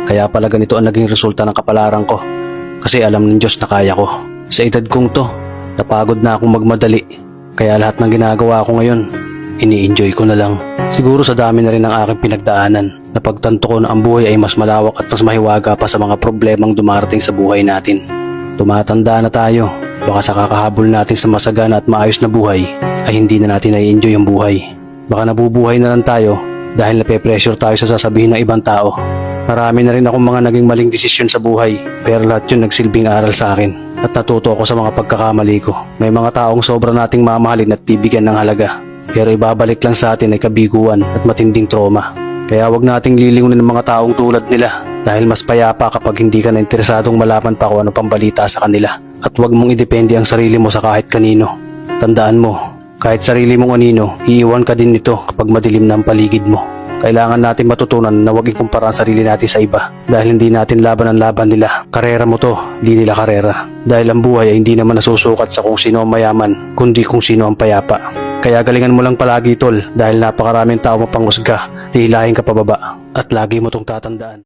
Kaya pala ganito ang naging resulta ng kapalaran ko. Kasi alam ng Diyos na kaya ko. Sa edad kong to, napagod na akong magmadali. Kaya lahat ng ginagawa ko ngayon, ini-enjoy ko na lang. Siguro sa dami na rin ng aking pinagdaanan, napagtanto ko na ang buhay ay mas malawak at mas mahiwaga pa sa mga problemang dumarating sa buhay natin. Tumatanda na tayo, baka sa kakahabol natin sa masagana at maayos na buhay, ay hindi na natin nai-enjoy ang buhay. Baka nabubuhay na lang tayo dahil nape-pressure tayo sa sasabihin ng ibang tao. Marami na rin akong mga naging maling desisyon sa buhay, pero lahat yun nagsilbing aral sa akin at natuto ako sa mga pagkakamali ko. May mga taong sobra nating mamahalin at bibigyan ng halaga, pero ibabalik lang sa atin ay kabiguan at matinding trauma. Kaya wag nating lilingunin ng mga taong tulad nila dahil mas payapa kapag hindi ka na interesadong malaman pa kung ano pang balita sa kanila. At wag mong idepende ang sarili mo sa kahit kanino. Tandaan mo, kahit sarili mong anino, iiwan ka din nito kapag madilim na ang paligid mo. Kailangan natin matutunan na huwag ikumpara ang sarili natin sa iba dahil hindi natin laban ang laban nila. Karera mo to, di nila karera. Dahil ang buhay ay hindi naman nasusukat sa kung sino ang mayaman, kundi kung sino ang payapa. Kaya galingan mo lang palagi tol dahil napakaraming tao mapanghusga, hihilahin ka pababa at lagi mo tong tatandaan.